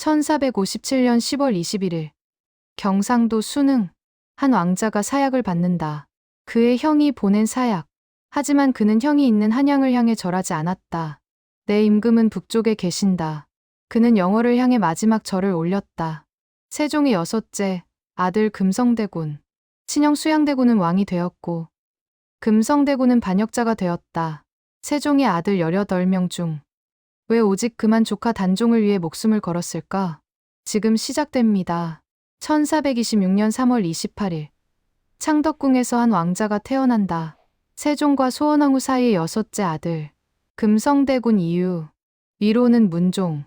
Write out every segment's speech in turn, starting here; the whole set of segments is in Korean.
1457년 10월 21일 경상도 순흥 한 왕자가 사약을 받는다. 그의 형이 보낸 사약. 하지만 그는 형이 있는 한양을 향해 절하지 않았다. 내 임금은 북쪽에 계신다. 그는 영월을 향해 마지막 절을 올렸다. 세종의 여섯째 아들 금성대군. 친형 수양대군은 왕이 되었고 금성대군은 반역자가 되었다. 세종의 아들 18명 중 왜 오직 그만 조카 단종을 위해 목숨을 걸었을까? 지금 시작됩니다. 1426년 3월 28일 창덕궁에서 한 왕자가 태어난다. 세종과 소원왕후 사이의 여섯째 아들 금성대군 이후 위로는 문종,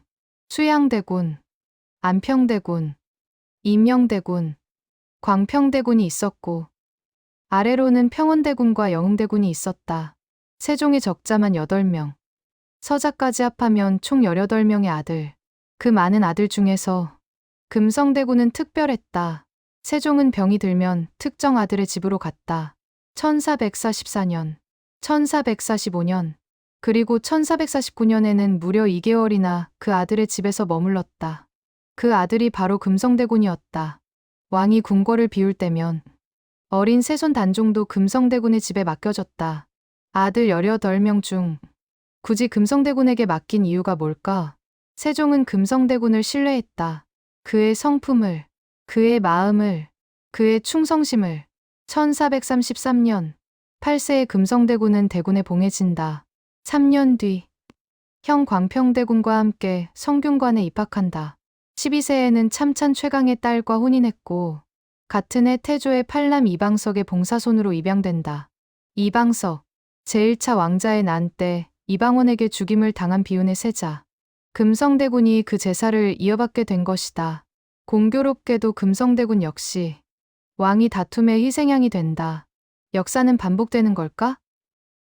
수양대군, 안평대군, 임영대군, 광평대군이 있었고 아래로는 평원대군과 영흥대군이 있었다. 세종의 적자만 8명, 서자까지 합하면 총 18명의 아들. 그 많은 아들 중에서 금성대군은 특별했다. 세종은 병이 들면 특정 아들의 집으로 갔다. 1444년, 1445년, 그리고 1449년에는 무려 2개월이나 그 아들의 집에서 머물렀다. 그 아들이 바로 금성대군이었다. 왕이 궁궐을 비울 때면 어린 세손 단종도 금성대군의 집에 맡겨졌다. 아들 18명 중 굳이 금성대군에게 맡긴 이유가 뭘까? 세종은 금성대군을 신뢰했다. 그의 성품을, 그의 마음을, 그의 충성심을. 1433년 8세의 금성대군은 대군에 봉해진다. 3년 뒤 형 광평대군과 함께 성균관에 입학한다. 12세에는 참찬 최강의 딸과 혼인했고 같은 해 태조의 팔남 이방석의 봉사손으로 입양된다. 이방석, 제1차 왕자의 난 때 이방원에게 죽임을 당한 비운의 세자. 금성대군이 그 제사를 이어받게 된 것이다. 공교롭게도 금성대군 역시 왕이 다툼의 희생양이 된다. 역사는 반복되는 걸까?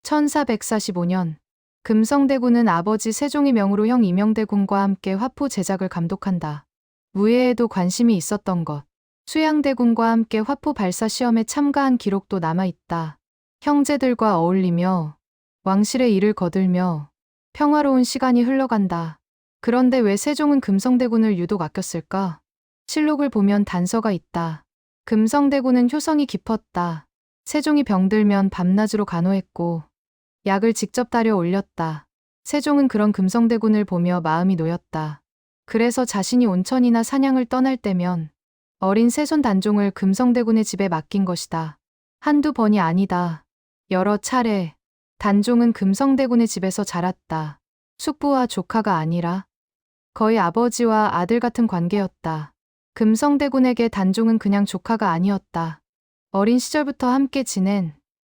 1445년 금성대군은 아버지 세종의 명으로 형 임영대군과 함께 화포 제작을 감독한다. 무예에도 관심이 있었던 것. 수양대군과 함께 화포 발사 시험에 참가한 기록도 남아있다. 형제들과 어울리며 왕실의 일을 거들며 평화로운 시간이 흘러간다. 그런데 왜 세종은 금성대군을 유독 아꼈을까? 실록을 보면 단서가 있다. 금성대군은 효성이 깊었다. 세종이 병들면 밤낮으로 간호했고 약을 직접 따려 올렸다. 세종은 그런 금성대군을 보며 마음이 놓였다. 그래서 자신이 온천이나 사냥을 떠날 때면 어린 세손 단종을 금성대군의 집에 맡긴 것이다. 한두 번이 아니다. 여러 차례 단종은 금성대군의 집에서 자랐다. 숙부와 조카가 아니라 거의 아버지와 아들 같은 관계였다. 금성대군에게 단종은 그냥 조카가 아니었다. 어린 시절부터 함께 지낸,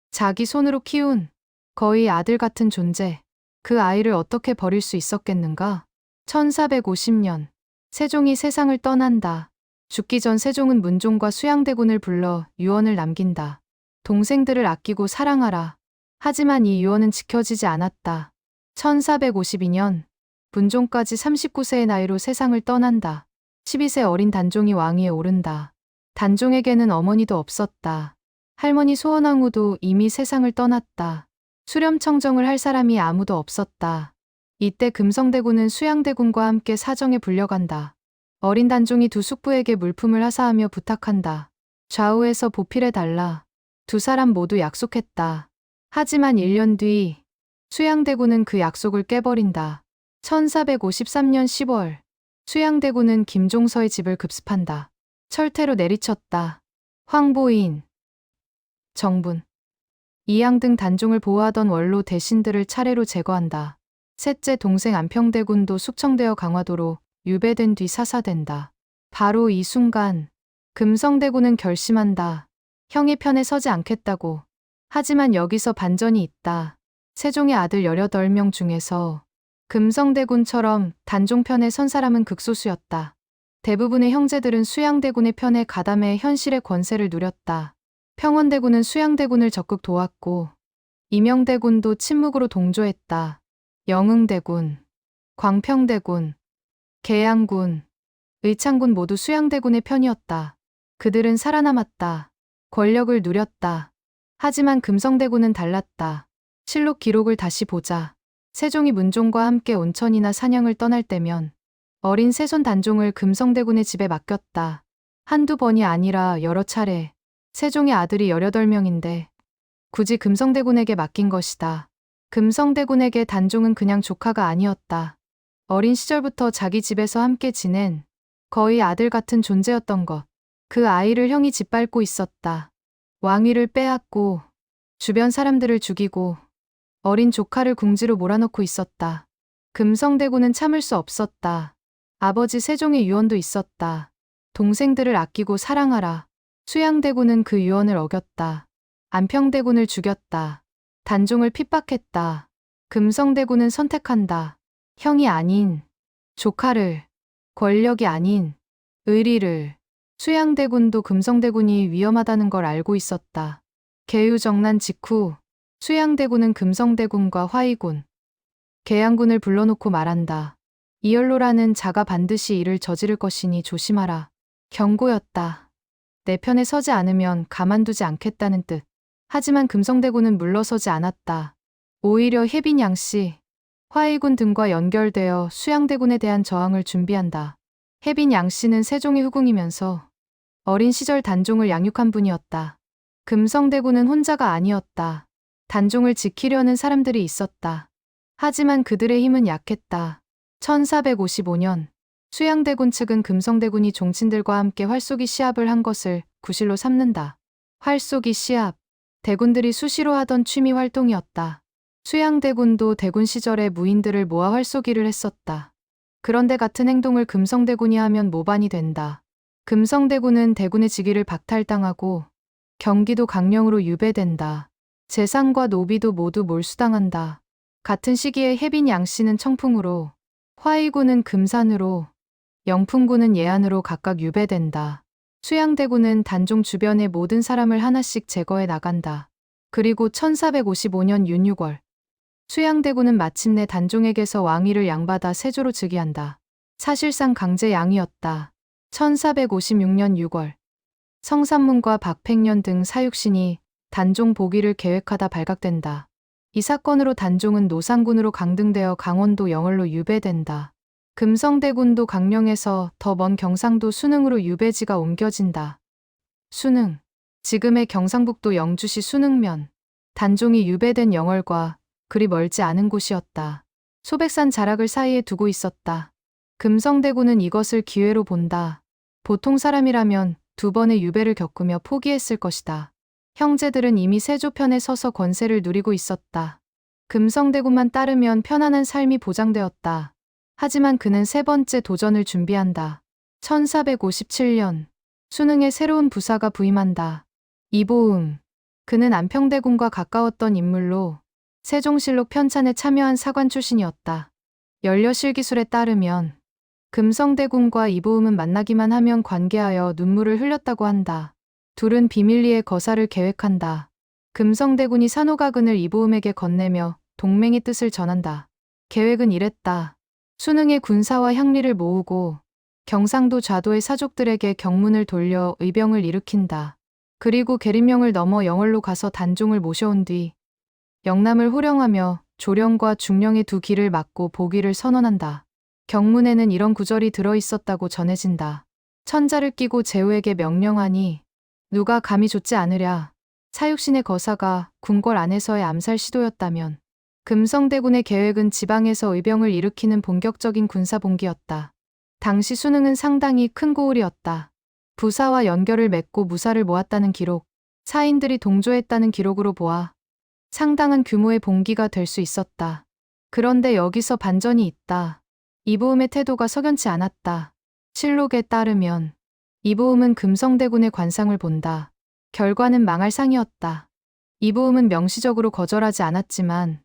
자기 손으로 키운 거의 아들 같은 존재. 그 아이를 어떻게 버릴 수 있었겠는가? 1450년 세종이 세상을 떠난다. 죽기 전 세종은 문종과 수양대군을 불러 유언을 남긴다. 동생들을 아끼고 사랑하라. 하지만 이 유언은 지켜지지 않았다. 1452년 문종까지 39세의 나이로 세상을 떠난다. 12세 어린 단종이 왕위에 오른다. 단종에게는 어머니도 없었다. 할머니 소원왕후도 이미 세상을 떠났다. 수렴청정을 할 사람이 아무도 없었다. 이때 금성대군은 수양대군과 함께 사정에 불려간다. 어린 단종이 두 숙부에게 물품을 하사하며 부탁한다. 좌우에서 보필해달라. 두 사람 모두 약속했다. 하지만 1년 뒤 수양대군은 그 약속을 깨버린다. 1453년 10월 수양대군은 김종서의 집을 급습한다. 철퇴로 내리쳤다. 황보인, 정분, 이양 등 단종을 보호하던 원로 대신들을 차례로 제거한다. 셋째 동생 안평대군도 숙청되어 강화도로 유배된 뒤 사사된다. 바로 이 순간 금성대군은 결심한다. 형의 편에 서지 않겠다고. 하지만 여기서 반전이 있다. 세종의 아들 18명 중에서 금성대군처럼 단종 편에 선 사람은 극소수였다. 대부분의 형제들은 수양대군의 편에 가담해 현실의 권세를 누렸다. 평원대군은 수양대군을 적극 도왔고 임영대군도 침묵으로 동조했다. 영흥대군, 광평대군, 계양군, 의창군 모두 수양대군의 편이었다. 그들은 살아남았다. 권력을 누렸다. 하지만 금성대군은 달랐다. 실록 기록을 다시 보자. 세종이 문종과 함께 온천이나 사냥을 떠날 때면 어린 세손 단종을 금성대군의 집에 맡겼다. 한두 번이 아니라 여러 차례. 세종의 아들이 18명인데 굳이 금성대군에게 맡긴 것이다. 금성대군에게 단종은 그냥 조카가 아니었다. 어린 시절부터 자기 집에서 함께 지낸 거의 아들 같은 존재였던 것. 그 아이를 형이 짓밟고 있었다. 왕위를 빼앗고 주변 사람들을 죽이고 어린 조카를 궁지로 몰아넣고 있었다. 금성대군은 참을 수 없었다. 아버지 세종의 유언도 있었다. 동생들을 아끼고 사랑하라. 수양대군은 그 유언을 어겼다. 안평대군을 죽였다. 단종을 핍박했다. 금성대군은 선택한다. 형이 아닌 조카를, 권력이 아닌 의리를. 수양대군도 금성대군이 위험하다는 걸 알고 있었다. 계유정난 직후 수양대군은 금성대군과 화의군, 계양군을 불러놓고 말한다. 이열로라는 자가 반드시 이를 저지를 것이니 조심하라. 경고였다. 내 편에 서지 않으면 가만두지 않겠다는 뜻. 하지만 금성대군은 물러서지 않았다. 오히려 혜빈 양씨, 화의군 등과 연결되어 수양대군에 대한 저항을 준비한다. 혜빈 양씨는 세종의 후궁이면서 어린 시절 단종을 양육한 분이었다. 금성대군은 혼자가 아니었다. 단종을 지키려는 사람들이 있었다. 하지만 그들의 힘은 약했다. 1455년 수양대군 측은 금성대군이 종친들과 함께 활쏘기 시합을 한 것을 구실로 삼는다. 활쏘기 시합, 대군들이 수시로 하던 취미 활동이었다. 수양대군도 대군 시절에 무인들을 모아 활쏘기를 했었다. 그런데 같은 행동을 금성대군이 하면 모반이 된다. 금성대군은 대군의 직위를 박탈당하고 경기도 강령으로 유배된다. 재산과 노비도 모두 몰수당한다. 같은 시기에 혜빈 양씨는 청풍으로, 화의군은 금산으로, 영풍군은 예안으로 각각 유배된다. 수양대군은 단종 주변의 모든 사람을 하나씩 제거해 나간다. 그리고 1455년 윤 6월 수양대군은 마침내 단종에게서 왕위를 양받아 세조로 즉위한다. 사실상 강제 양위였다. 1456년 6월 성삼문과 박팽년 등 사육신이 단종 복위를 계획하다 발각된다. 이 사건으로 단종은 노상군으로 강등되어 강원도 영월로 유배된다. 금성대군도 강령에서 더 먼 경상도 순흥으로 유배지가 옮겨진다. 순흥, 지금의 경상북도 영주시 순흥면, 단종이 유배된 영월과 그리 멀지 않은 곳이었다. 소백산 자락을 사이에 두고 있었다. 금성대군은 이것을 기회로 본다. 보통 사람이라면 2번의 유배를 겪으며 포기했을 것이다. 형제들은 이미 세조 편에 서서 권세를 누리고 있었다. 금성대군만 따르면 편안한 삶이 보장되었다. 하지만 그는 3번째 도전을 준비한다. 1457년 순흥에 새로운 부사가 부임한다. 이보음. 그는 안평대군과 가까웠던 인물로 세종실록 편찬에 참여한 사관 출신이었다. 연려실기술에 따르면 금성대군과 이보음은 만나기만 하면 관계하여 눈물을 흘렸다고 한다. 둘은 비밀리에 거사를 계획한다. 금성대군이 산호가근을 이보음에게 건네며 동맹의 뜻을 전한다. 계획은 이랬다. 순흥의 군사와 향리를 모으고 경상도 좌도의 사족들에게 경문을 돌려 의병을 일으킨다. 그리고 계림령을 넘어 영월로 가서 단종을 모셔온 뒤 영남을 호령하며 조령과 중령의 2기를 막고 복위를 선언한다. 경문에는 이런 구절이 들어있었다고 전해진다. 천자를 끼고 제후에게 명령하니 누가 감히 좇지 않으랴. 사육신의 거사가 궁궐 안에서의 암살 시도였다면 금성대군의 계획은 지방에서 의병을 일으키는 본격적인 군사봉기였다. 당시 순흥은 상당히 큰 고을이었다. 부사와 연결을 맺고 무사를 모았다는 기록, 사인들이 동조했다는 기록으로 보아 상당한 규모의 봉기가 될 수 있었다. 그런데 여기서 반전이 있다. 이보음의 태도가 석연치 않았다. 실록에 따르면 이보음은 금성대군의 관상을 본다. 결과는 망할 상이었다. 이보음은 명시적으로 거절하지 않았지만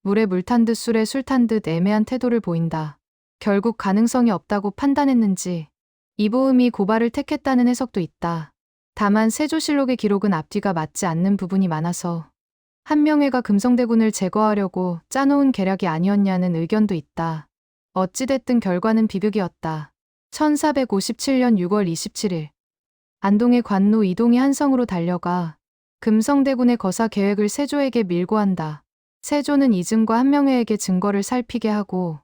물에 물 탄 듯 술에 술 탄 듯 애매한 태도를 보인다. 결국 가능성이 없다고 판단했는지 이보음이 고발을 택했다는 해석도 있다. 다만 세조실록의 기록은 앞뒤가 맞지 않는 부분이 많아서 한명회가 금성대군을 제거하려고 짜놓은 계략이 아니었냐는 의견도 있다. 어찌됐든 결과는 비극이었다. 1457년 6월 27일 안동의 관노 이동이 한성으로 달려가 금성대군의 거사 계획을 세조에게 밀고 한다. 세조는 이증과 한명회에게 증거를 살피게 하고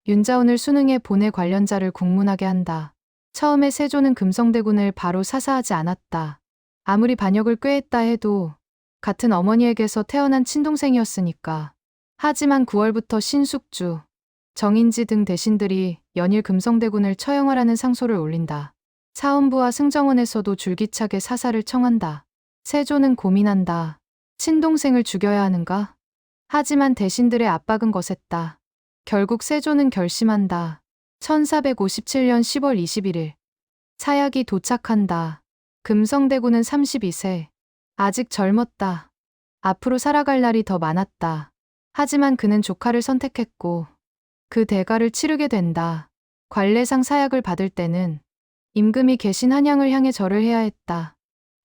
윤자운을 수능에 보내 관련자를 공문하게 한다. 처음에 세조는 금성대군을 바로 사사하지 않았다. 아무리 반역을 꾀했다 해도 같은 어머니에게서 태어난 친동생이었으니까. 하지만 9월부터 신숙주, 정인지 등 대신들이 연일 금성대군을 처형하라는 상소를 올린다. 사헌부와 승정원에서도 줄기차게 사사를 청한다. 세조는 고민한다. 친동생을 죽여야 하는가? 하지만 대신들의 압박은 거셌다. 결국 세조는 결심한다. 1457년 10월 21일. 사약이 도착한다. 금성대군은 32세. 아직 젊었다. 앞으로 살아갈 날이 더 많았다. 하지만 그는 조카를 선택했고 그 대가를 치르게 된다. 관례상 사약을 받을 때는 임금이 계신 한양을 향해 절을 해야 했다.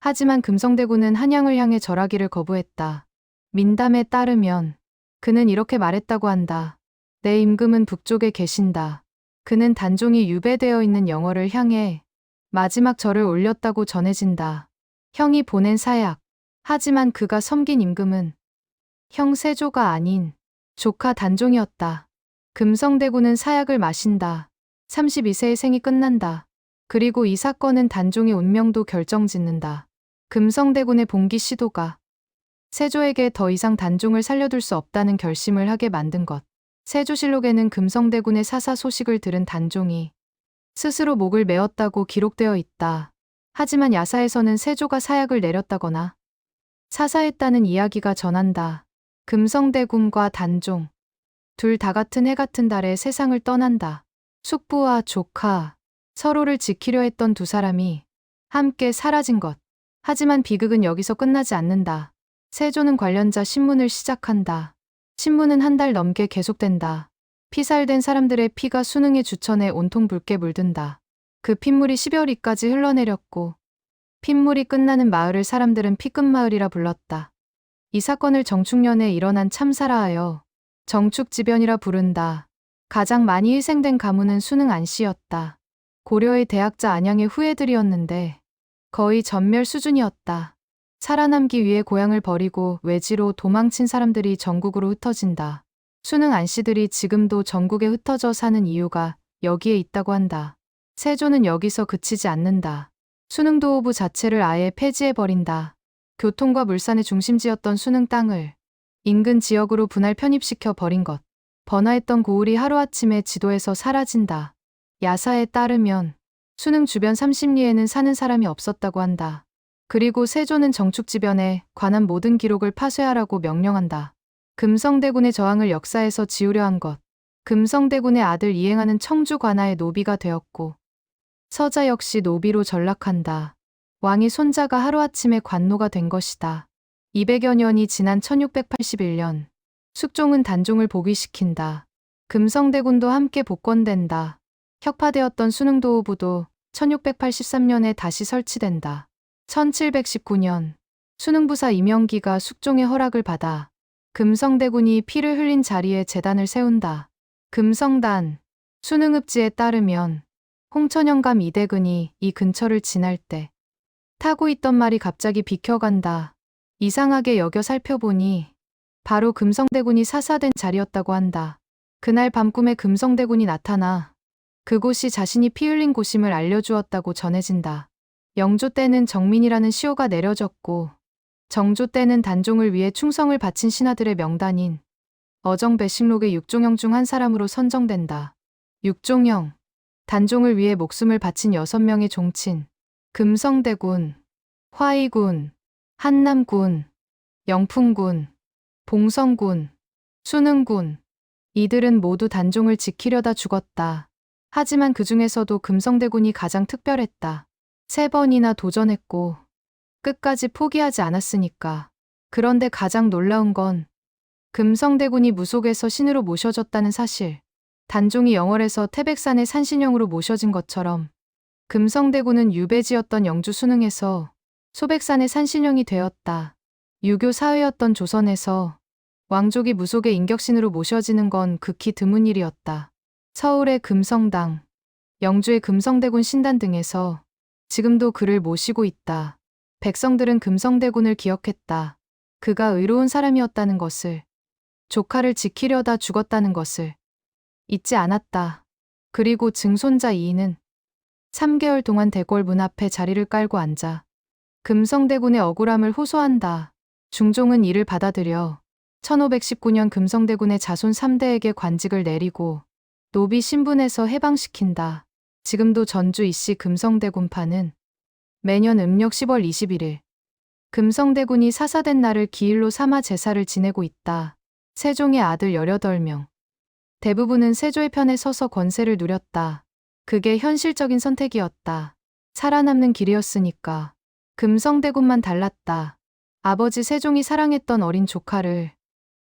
하지만 금성대군은 한양을 향해 절하기를 거부했다. 민담에 따르면 그는 이렇게 말했다고 한다. 내 임금은 북쪽에 계신다. 그는 단종이 유배되어 있는 영월을 향해 마지막 절을 올렸다고 전해진다. 형이 보낸 사약. 하지만 그가 섬긴 임금은 형 세조가 아닌 조카 단종이었다. 금성대군은 사약을 마신다. 32세의 생이 끝난다. 그리고 이 사건은 단종의 운명도 결정짓는다. 금성대군의 봉기 시도가 세조에게 더 이상 단종을 살려둘 수 없다는 결심을 하게 만든 것. 세조실록에는 금성대군의 사사 소식을 들은 단종이 스스로 목을 메었다고 기록되어 있다. 하지만 야사에서는 세조가 사약을 내렸다거나 사사했다는 이야기가 전한다. 금성대군과 단종. 둘 다 같은 해 같은 달에 세상을 떠난다. 숙부와 조카, 서로를 지키려 했던 두 사람이 함께 사라진 것. 하지만 비극은 여기서 끝나지 않는다. 세조는 관련자 신문을 시작한다. 신문은 한 달 넘게 계속된다. 피살된 사람들의 피가 수능의 주천에 온통 붉게 물든다. 그 핏물이 10여리까지 흘러내렸고 핏물이 끝나는 마을을 사람들은 피끝마을이라 불렀다. 이 사건을 정축년에 일어난 참사라 하여 정축지변이라 부른다. 가장 많이 희생된 가문은 수능 안씨였다. 고려의 대학자 안양의 후예들이었는데 거의 전멸 수준이었다. 살아남기 위해 고향을 버리고 외지로 도망친 사람들이 전국으로 흩어진다. 수능 안씨들이 지금도 전국에 흩어져 사는 이유가 여기에 있다고 한다. 세조는 여기서 그치지 않는다. 수능도호부 자체를 아예 폐지해버린다. 교통과 물산의 중심지였던 수능 땅을 인근 지역으로 분할 편입시켜 버린 것. 번화했던 고을이 하루아침에 지도에서 사라진다. 야사에 따르면 수능 주변 30리에는 사는 사람이 없었다고 한다. 그리고 세조는 정축지변에 관한 모든 기록을 파쇄하라고 명령한다. 금성대군의 저항을 역사에서 지우려 한 것. 금성대군의 아들 이행하는 청주 관아의 노비가 되었고 서자 역시 노비로 전락한다. 왕이 손자가 하루아침에 관노가 된 것이다. 200여 년이 지난 1681년 숙종은 단종을 복위시킨다. 금성대군도 함께 복권된다. 혁파되었던 수능도호부도 1683년에 다시 설치된다. 1719년 수능부사 임영기가 숙종의 허락을 받아 금성대군이 피를 흘린 자리에 제단을 세운다. 금성단. 수능읍지에 따르면 홍천영감 이대근이 이 근처를 지날 때 타고 있던 말이 갑자기 비켜간다. 이상하게 여겨 살펴보니 바로 금성대군이 사사된 자리였다고 한다. 그날 밤 꿈에 금성대군이 나타나 그곳이 자신이 피 흘린 곳임을 알려주었다고 전해진다. 영조 때는 정민이라는 시호가 내려졌고 정조 때는 단종을 위해 충성을 바친 신하들의 명단인 어정배식록의 육종형 중 한 사람으로 선정된다. 육종형. 단종을 위해 목숨을 바친 6명의 종친. 금성대군, 화의군, 한남군, 영풍군, 봉성군, 수능군. 이들은 모두 단종을 지키려다 죽었다. 하지만 그 중에서도 금성대군이 가장 특별했다. 3번이나 도전했고 끝까지 포기하지 않았으니까. 그런데 가장 놀라운 건 금성대군이 무속에서 신으로 모셔졌다는 사실. 단종이 영월에서 태백산의 산신령으로 모셔진 것처럼 금성대군은 유배지였던 영주 수능에서 소백산의 산신령이 되었다. 유교 사회였던 조선에서 왕족이 무속의 인격신으로 모셔지는 건 극히 드문 일이었다. 서울의 금성당, 영주의 금성대군 신단 등에서 지금도 그를 모시고 있다. 백성들은 금성대군을 기억했다. 그가 의로운 사람이었다는 것을, 조카를 지키려다 죽었다는 것을. 잊지 않았다. 그리고 증손자 이인은 3개월 동안 대궐 문 앞에 자리를 깔고 앉아 금성대군의 억울함을 호소한다. 중종은 이를 받아들여 1519년 금성대군의 자손 3대에게 관직을 내리고 노비 신분에서 해방시킨다. 지금도 전주 이씨 금성대군파는 매년 음력 10월 21일 금성대군이 사사된 날을 기일로 삼아 제사를 지내고 있다. 세종의 아들 18명. 대부분은 세조의 편에 서서 권세를 누렸다. 그게 현실적인 선택이었다. 살아남는 길이었으니까. 금성대군만 달랐다. 아버지 세종이 사랑했던 어린 조카를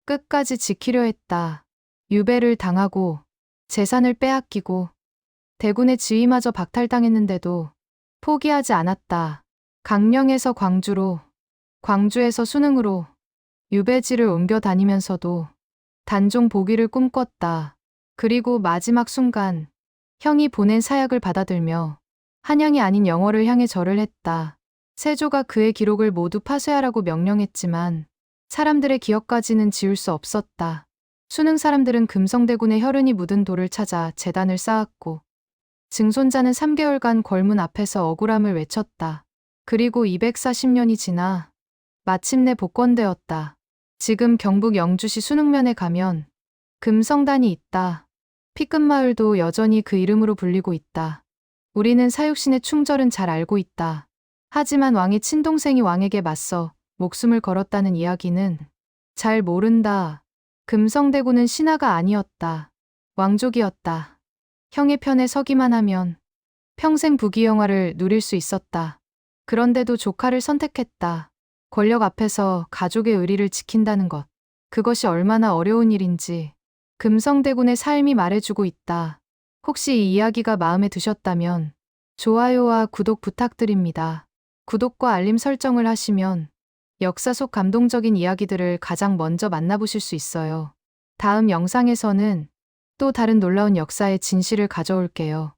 끝까지 지키려 했다. 유배를 당하고 재산을 빼앗기고 대군의 지위마저 박탈당했는데도 포기하지 않았다. 강령에서 광주로, 광주에서 순흥으로 유배지를 옮겨 다니면서도 단종 복위를 꿈꿨다. 그리고 마지막 순간 형이 보낸 사약을 받아들며 한양이 아닌 영월을 향해 절을 했다. 세조가 그의 기록을 모두 파쇄하라고 명령했지만 사람들의 기억까지는 지울 수 없었다. 순흥 사람들은 금성대군의 혈흔이 묻은 돌을 찾아 제단을 쌓았고 증손자는 3개월간 걸문 앞에서 억울함을 외쳤다. 그리고 240년이 지나 마침내 복권되었다. 지금 경북 영주시 순흥면에 가면 금성단이 있다. 피끝마을도 여전히 그 이름으로 불리고 있다. 우리는 사육신의 충절은 잘 알고 있다. 하지만 왕의 친동생이 왕에게 맞서 목숨을 걸었다는 이야기는 잘 모른다. 금성대군은 신하가 아니었다. 왕족이었다. 형의 편에 서기만 하면 평생 부귀영화를 누릴 수 있었다. 그런데도 조카를 선택했다. 권력 앞에서 가족의 의리를 지킨다는 것. 그것이 얼마나 어려운 일인지 금성대군의 삶이 말해주고 있다. 혹시 이 이야기가 마음에 드셨다면 좋아요와 구독 부탁드립니다. 구독과 알림 설정을 하시면 역사 속 감동적인 이야기들을 가장 먼저 만나보실 수 있어요. 다음 영상에서는 또 다른 놀라운 역사의 진실을 가져올게요.